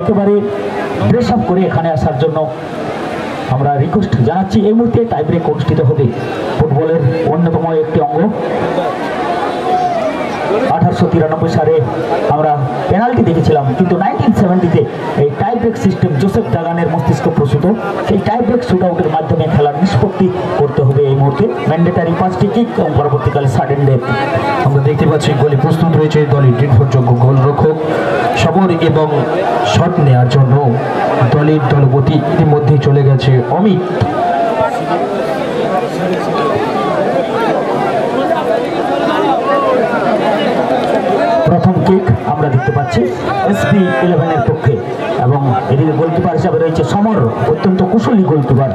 একেবারে dress up করে এখানে আসার জন্য আমরা রিকোয়েস্ট জানাচ্ছি। এই মুহূর্তে টাই ব্রেক অনুষ্ঠিত হবে। ফুটবলের অন্যতম একটি অঙ্গ। 1893 সালে আমরা পেনাল্টি দেখেছিলাম, কিন্তু 1970-তে এই টাই ব্রেক সিস্টেম জোসেফ দাগানের মস্তিষ্ক প্রসূত সেই টাই ব্রেক শুট আউটের মাধ্যমে খেলার নিষ্পত্তি করতে হবে। এই মুহূর্তে ম্যান্ডেটারি 5টি কিক এবং পরবর্তীকালে সাডেন ডেথ। আমরা দেখতে পাচ্ছি গোলে প্রস্তুত রয়েছে দলের নির্ভরযোগ্য গোলরক্ষক সমর এবং শট নেওয়ার জন্য দলের দলপতি ইতিমধ্যে চলে গেছে অমিত। প্রথম কিক আমরা দেখতে পাচ্ছি এসপি 11-এর পক্ষে, এবং এদিকে গোলকিপার হিসাবে রয়েছে সমর, অত্যন্ত কুশলী গোলকিপার।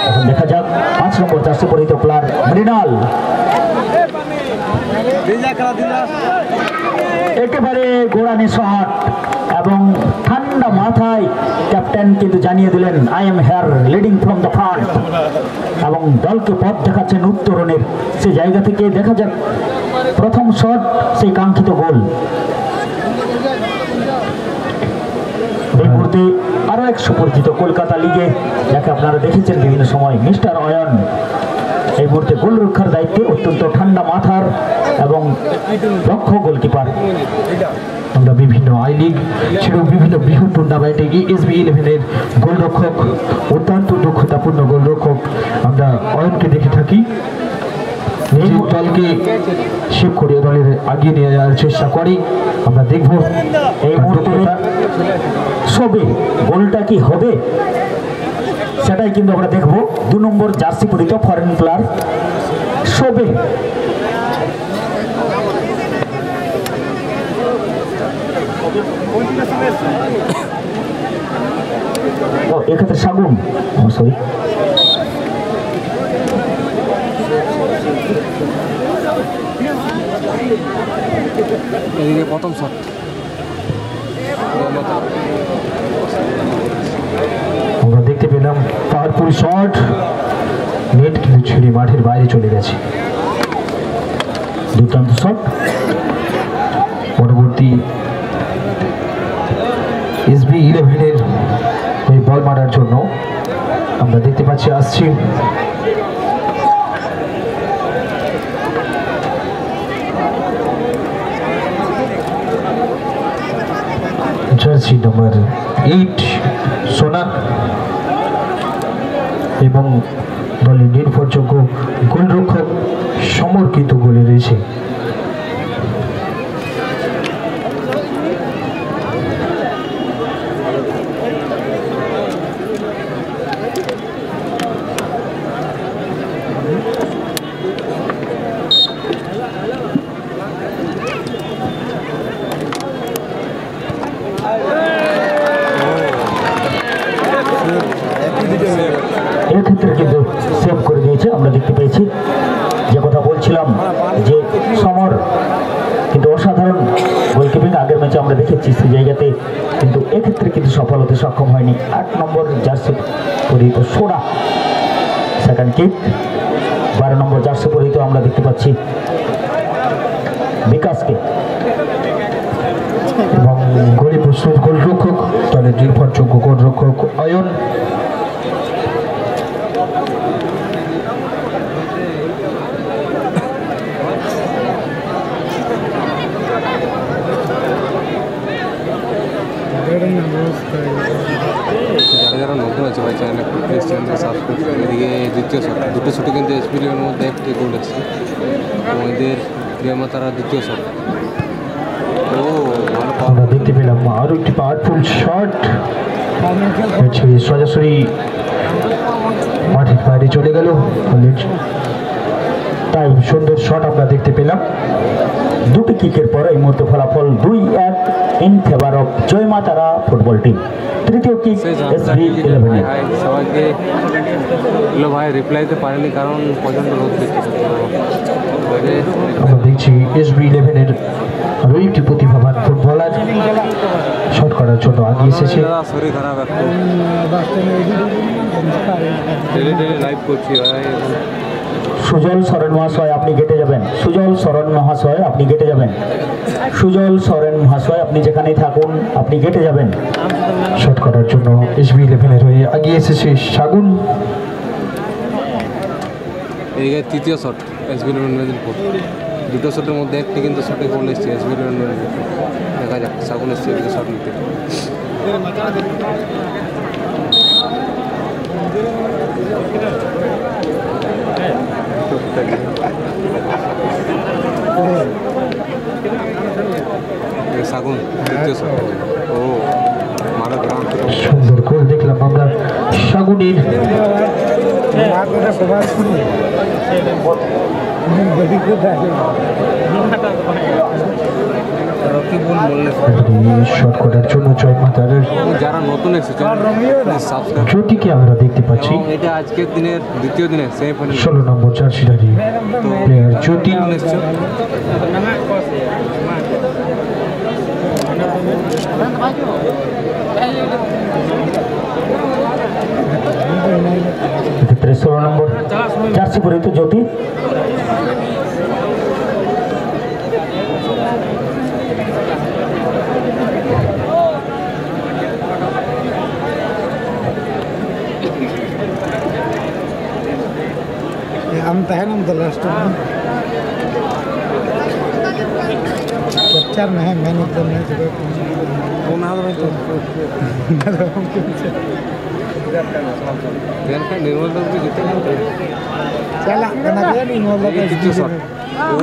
এখন দেখা যাক 5 নম্বর জার্সি পরিহিত প্লেয়ার মৃণাল একেবারে গোড়ানি শট এবং ঠান্ডা মাথায় ক্যাপ্টেন কিন্তু জানিয়ে দিলেন I am here leading from the front, এবং দলকে পথ দেখাচ্ছেন উত্তরণের। সে জায়গা থেকে দেখা যাক প্রথম শট, সেই কাঙ্ক্ষিত গোল। এই মুহূর্তে আরো এক সুপরিচিত কলকাতা লিগে যাকে আপনারা দেখেছেন বিভিন্ন সময়, মিস্টার অয়ন এই মুহূর্তে গোল রক্ষার দায়িত্বে, অত্যন্ত ঠান্ডা মাথার এবং দক্ষ গোলকিপার। আমরা বিভিন্ন আই লিগ ছেড়েও বিভিন্ন বৃহৎ টুর্নামেন্টে এসবি 11-এর গোলরক্ষক, অত্যন্ত দক্ষতাপূর্ণ গোলরক্ষক আমরা অয়নকে দেখে থাকি। নিজের দলকে সেভ করে দলের আগিয়ে নিয়ে যাওয়ার চেষ্টা করে। আমরা দেখব এই মুহূর্তে সবে গোলটা কি হবে সেটাই কিন্তু আমরা দেখব। 2 নম্বর জার্সি পরিহিত ফরেন প্লেয়ার সবে এক্ষেত্রে সাগুন সরি এদিকে প্রথম শট আমরা দেখতে পেলাম পাওয়ারফুল শট, নেট কিন্তু ছেড়ে মাঠের বাইরে চলে গেছে। দুর্দান্ত শট। পরবর্তী এসবি 11-এর ওই বল মারার জন্য আমরা দেখতে পাচ্ছি আসছি জার্সি নম্বর 8 সোনা, এবং দলের নির্ভরযোগ্য গোলরক্ষক সমর কিন্তু গোলে রয়েছে। এক্ষেত্রে কিন্তু সেভ করে দিয়েছে। আমরা দেখতে পেয়েছি যে কথা বলছিলাম যে সমর কিন্তু অসাধারণ গোলকিপিং আগের ম্যাচে আমরা দেখেছি, সেই জায়গাতে কিন্তু এক্ষেত্রে কিন্তু সফল হতে সক্ষম হয়নি। 8 নম্বর জার্সি পরিহিত সোডা সেকেন্ড কিক। 12 নম্বর জার্সি পরিহিত আমরা দেখতে পাচ্ছি বিকাশকে, এবং গোলে প্রস্তুত গোলরক্ষক দলের নির্ভরযোগ্য গোলরক্ষক অয়ন। যারা নতুন আছে ভাই চ্যানেল প্লিজ চ্যানেলটা সাবস্ক্রাইব করুন। এদিকে দ্বিতীয় শট, দুটো শটে কিন্তু এসপি 11-এর মধ্যে একটি গোল এসেছে এবং এদের প্রিয়মাতারা দ্বিতীয় শট। ও ভালো আমরা দেখতে পেলাম আরো একটি পাওয়ারফুল শট, সরাসরি মাঠের বাইরে চলে গেল। তাই সুন্দর শট আমরা দেখতে পেলাম। দুটি কিকের পর এই মুহূর্তে ফলাফল 2-1 in favour of Joymatara football team. তৃতীয় কিক এসবি 11। সবাইকে হ্যালো ভাই রিপ্লাই দিতে পারেনি কারণ প্রচণ্ড রোদ দিচ্ছে। আমরা দেখছি এসবি 11-এর আরো একটি প্রতিভাবান ফুটবলার শট করার জন্য আগে এসেছে। শরীর খারাপ একটু, ডেলি লাইভ করছি ভাই। সুজল সরেন মহাশয় আপনি গেটে যাবেন। সুজল সরেন মহাশয় আপনি গেটে যাবেন। সুজল সরেন মহাশয় আপনি যেখানেই থাকুন আপনি গেটে যাবেন। শট করার জন্য SB11 হয়ে এগিয়ে এসেছে সাগুন। এদিকে তৃতীয় শট SB11 মেদিনীপুর। দুটো শটের মধ্যে একটি কিন্তু শটে গোল এসছে SB11 মেদিনীপুর। দেখা যাক সাগুন এসছে এদিকে শট নিতে। সাগুন দ্বিতীয় শট। ও মারা গ্রাম সুন্দর গোল দেখলাম আমরা সাগুনের। শট করার জন্য জয় মাতার যারা নতুন এসেছে সাবস্ক্রাইব। জ্যোতিকে আমরা দেখতে পাচ্ছি এটা আজকের দিনের দ্বিতীয় দিনে সেমিফাইনাল 16 নম্বর জার্সিধারী প্লেয়ার জ্যোতি। এসছে। এক্ষেত্রে 16 নম্বর জার্সি পরিহিত জ্যোতি। हम तहनम द लास्ट कैप्चर में है मैन ऑफ द मैच निर्मल दत्त जिते चला कना गया नहीं मोल তৃতীয় শট। ও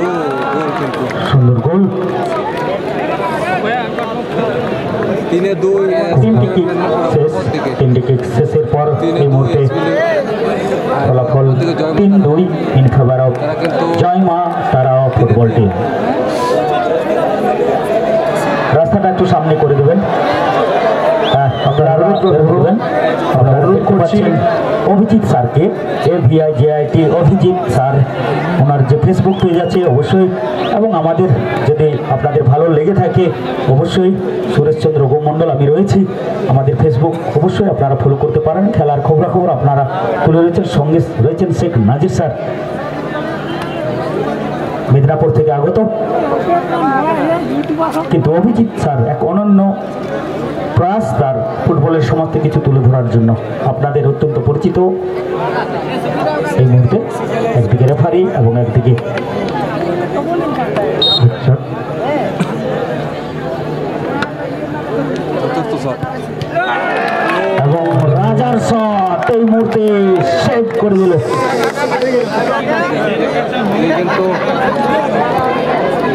গোল কিন্তু সুন্দর গোল। 3-2 তিনটি কিক শেষ। তিনটি কিক শেষের পর এই মুহূর্তে ফলাফল 3-2 ইন ফেভার অফ জয় মা তারা ফুটবল টিম। রাস্তাটা একটু সামনে করে দেবেন। আপনারা অনুরোধ করবেন, আপনারা অনুরোধ করছেন অভিজিৎ স্যারকে, AVIJIT অভিজিৎ স্যার, ওনার যে ফেসবুক পেজ আছে অবশ্যই, এবং আমাদের যদি আপনাদের ভালো লেগে থাকে অবশ্যই সুরেশচন্দ্র গোমণ্ডল আমি রয়েছি, আমাদের ফেসবুক অবশ্যই আপনারা ফলো করতে পারেন। খেলার খবরাখবর আপনারা তুলে রয়েছেন, সঙ্গে রয়েছেন শেখ নাজির স্যার মেদিনীপুর থেকে আগত। কিন্তু অভিজিৎ স্যার এক অনন্য প্রয়াস তার ফুটবলের সমস্ত কিছু তুলে ধরার জন্য আপনাদের অত্যন্ত পরিচিত। এই মুহূর্তে একদিকে রেফারি এবং একদিকে চতুর্থ শট এবং রাজার শট এই মুহূর্তে সেভ করে দিল। কিন্তু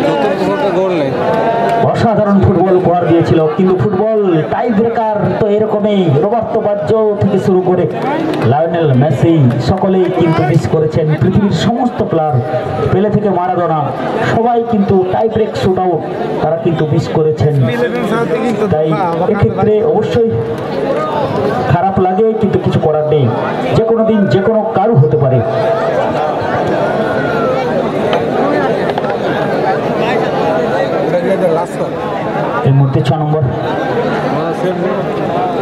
চতুর্থ শটে গোল নেই। অসাধারণ ফুটবল উপহার দিয়েছিল, কিন্তু ফুটবল টাই ব্রেকার তো এরকমই। রবার্তো বাজ্জো থেকে শুরু করে লায়নেল মেসি সকলেই কিন্তু মিস করেছেন। পৃথিবীর সমস্ত প্লেয়ার পেলে থেকে মারাদোনা সবাই কিন্তু টাই ব্রেক শুট আউট তারা কিন্তু মিস করেছেন। তাই এক্ষেত্রে অবশ্যই খারাপ লাগে, কিন্তু কিছু করার নেই। যে কোনো দিন যে কোনো কারু হতে পারে। এই মুহূর্তে 6 নম্বর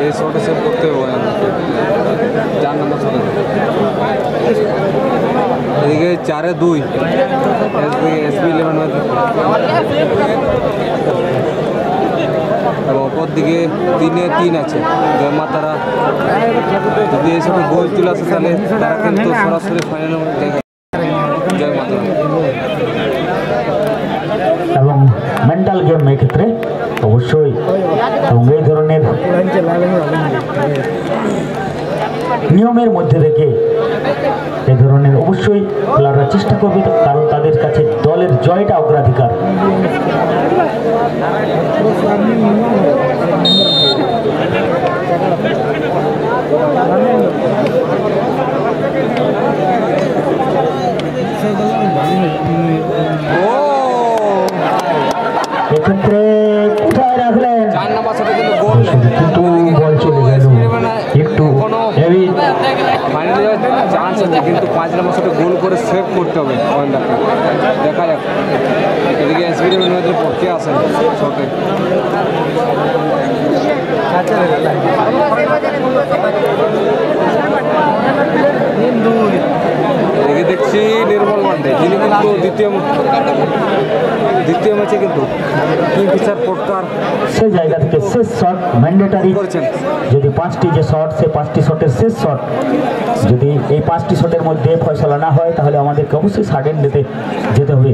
এই শটে সেভ করতে হবে 4 নম্বর শটে। এদিকে 4-2 SB11 এবং অপর দিকে 3-3 আছে। জয় মা তারা যদি এই শটে গোল চলে আসে তাহলে তারা কিন্তু সরাসরি ফাইনালের মধ্যে জায়গা। জয় মা তারা এবং মেন্টাল গেম এক্ষেত্রে অবশ্যই, এবং এই ধরনের নিয়মের মধ্যে রেখে এই ধরনের অবশ্যই খেলাটা চেষ্টা করবে, কারণ তাদের কাছে দলের জয়টা অগ্রাধিকার। এক্ষেত্রে কোথায় রাখলেন? 4 নম্বর শটে কিন্তু গোল নেই। কিন্তু বল চলে গেল একটু হেভি। ফাইনালে চান্স আছে, কিন্তু 5 নম্বর শটে গোল করে সেভ করতে হবে ওয়েন্ডারকে। দেখা যাক এদিকে SB11 মধ্যে পড়তে আসেন শটে। এদিকে এই দেখছি নির্মল মান্ডে, যিনি কিন্তু দ্বিতীয় ম্যাচে কিন্তু কিংফিশার পোর্টকার সেই জায়গা থেকে শেষ শট ম্যান্ডেটারি। করেছেন। যদি 5টি যে শট, সেই 5টি শটের শেষ শট যদি এই 5টি শটের মধ্যে ফয়সলা না হয়, তাহলে আমাদেরকে অবশ্যই সাডেন ডেতে যেতে হবে।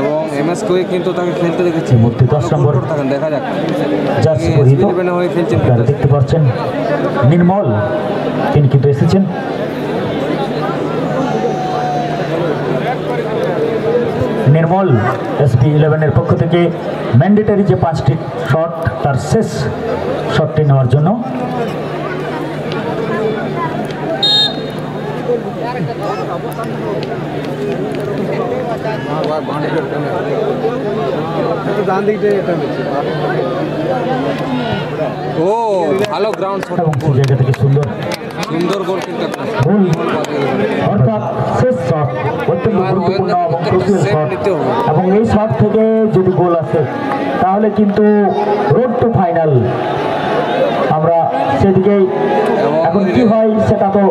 এবং এমএস কে কিন্তু তাকে খেলতে দেখেছি। এই মুহূর্তে 10 নম্বর থাকেন, দেখা যাক। জার্সি তিনি পরিহিত SB11 হয়ে খেলছেন আপনারা কিন্তু। দেখতে পাচ্ছেন নির্মল, তিনি কিন্তু এসেছেন। নির্মল SB11 এর পক্ষ থেকে ম্যান্ডেটারি যে 5টি শট, তার শেষ শটটি নেওয়ার জন্য। ও ভালো গ্রাউন্ড শট, এবং সেই জায়গা থেকে সুন্দর সুন্দর গোল কিন্তু একটা। গোল, অর্থাৎ শেষ শট অত্যন্ত গুরুত্বপূর্ণ এবং ক্রুশিয়াল শট। এবং এই শট থেকে যদি গোল আসে, তাহলে কিন্তু রোড টু ফাইনাল আমরা সেদিকেই। এখন কি হয় সেটা তো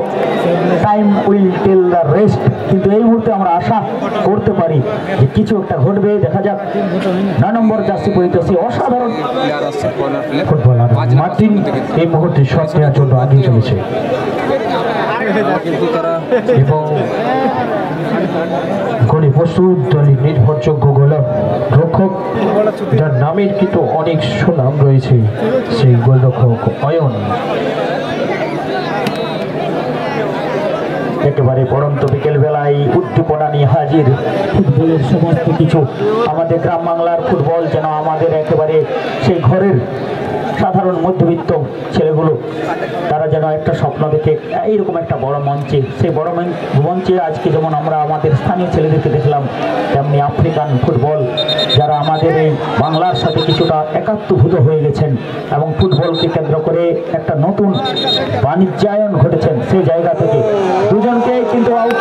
time will tell the rest, কিন্তু এই মুহূর্তে আমরা আশা করতে পারি যে কিছু একটা ঘটবে। দেখা যাক 9 নম্বর জার্সি পরিহিত সেই অসাধারণ প্লেয়ার আসছে কর্নার প্লে। ফুটবলার মার্টিন এই মুহূর্তে শট নেওয়ার জন্য আগিয়ে চলেছে কিন্তু তারা এবং গোলে প্রস্তুত দলের নির্ভরযোগ্য গোলরক্ষক, যার নামের কিন্তু অনেক সুনাম রয়েছে, সেই গোলরক্ষক অয়ন। একেবারে পড়ন্ত বিকেল বেলায় উদ্দীপনা নিয়ে হাজির ফুটবলের সমস্ত কিছু। আমাদের গ্রাম বাংলার ফুটবল যেন আমাদের একেবারে সেই ঘরের সাধারণ মধ্যবিত্ত ছেলেগুলো, তারা যেন একটা স্বপ্ন দেখে এইরকম একটা বড় মঞ্চে, সেই বড় মঞ্চে আজকে যেমন আমরা আমাদের স্থানীয় ছেলেদেরকে দেখলাম, তেমনি আফ্রিকান ফুটবল যারা আমাদের এই বাংলার সাথে কিছুটা একাত্মভূত হয়ে গেছেন এবং ফুটবলকে কেন্দ্র করে একটা নতুন বাণিজ্যায়ন ঘটেছেন, সেই জায়গা থেকে দুজনকে কিন্তু আউট।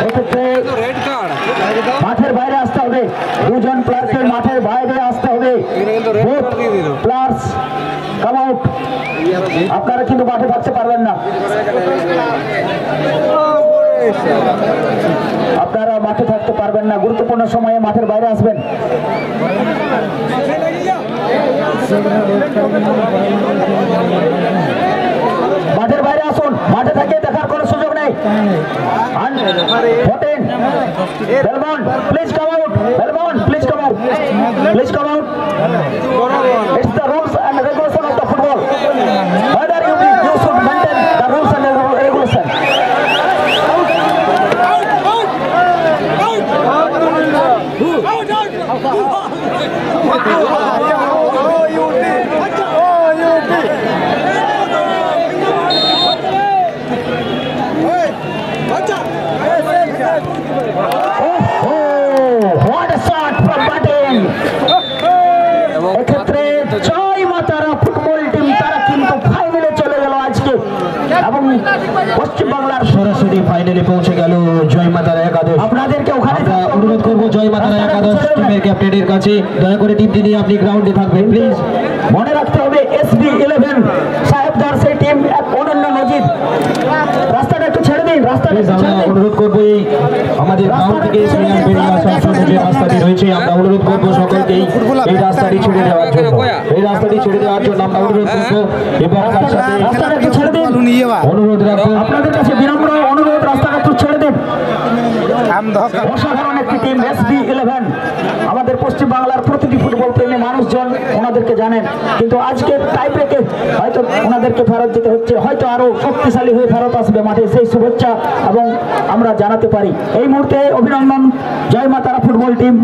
এক্ষেত্রে রেড কার্ড, মাঠের বাইরে আসতে হবে, দুজন প্লেয়ারকে মাঠের বাইরে আসতে হবে। প্লেয়ার্স কাম আউট, আপনারা কিন্তু মাঠে থাকতে পারবেন না, আপনারা মাঠে থাকতে পারবেন না, গুরুত্বপূর্ণ সময়ে মাঠের বাইরে আসবেন। মাঠের বাইরে আসুন, মাঠে থেকে দেখার কোনো সুযোগ নেই। Please come out, please come out, please come out. It's the rules and regulation of the football. Whether you should maintain the rules and regulation. What a shot from Martin! এক্ষেত্রে জয় মাতারা ফুটবল টিম তারা কিন্তু ফাইনালে চলে গেল আজকে, এবং পশ্চিমবাংলার সরাসরি ফাইনালে পৌঁছে গেল জয় মাতারা একাদশ। আপনাদেরকে ওখানে আমরা অনুরোধ করবো জয় মাতারা একাদশ টিমের ক্যাপ্টেনের কাছে, দয়া করে টিমটি নিয়ে আপনি গ্রাউন্ডে থাকবেন প্লিজ। মনে রাখতে হবে SB11 সাহেবদার সেই টিম এক অনন্য নজির। রাস্তাটা একটু ছেড়ে দিন, রাস্তাটা একটু ছেড়ে দিন। অনুরোধ করবো এই আমাদের গ্রাউন্ড থেকে প্লেয়ার বেরিয়ে আসার জন্য যে রাস্তাটি রয়েছে, আমরা অনুরোধ করবো সকলকে এই রাস্তাটি ছেড়ে দেওয়ার জন্য, এই রাস্তাটি ছেড়ে দেওয়ার জন্য আমরা অনুরোধ করবো এবং তার সাথে রাস্তাটা একটু ছেড়ে দিন, অনুরোধ রাখবো আপনাদের কাছে বিনম্র অনুরোধ, রাস্তাটা একটু ছেড়ে দিন। অসাধারণ একটি টিম SB11, আমাদের পশ্চিম বাংলার প্রতিটি ফুটবল প্রেমী মানুষজন ওনাদেরকে জানেন, কিন্তু আজকে টাই ব্রেকে হয়তো ওনাদেরকে ফেরত যেতে হচ্ছে, হয়তো আরো শক্তিশালী হয়ে ফেরত আসবে মাঠে, সেই শুভেচ্ছা এবং আমরা জানাতে পারি। এই মুহূর্তে অভিনন্দন জয় মাতারা ফুটবল টিম।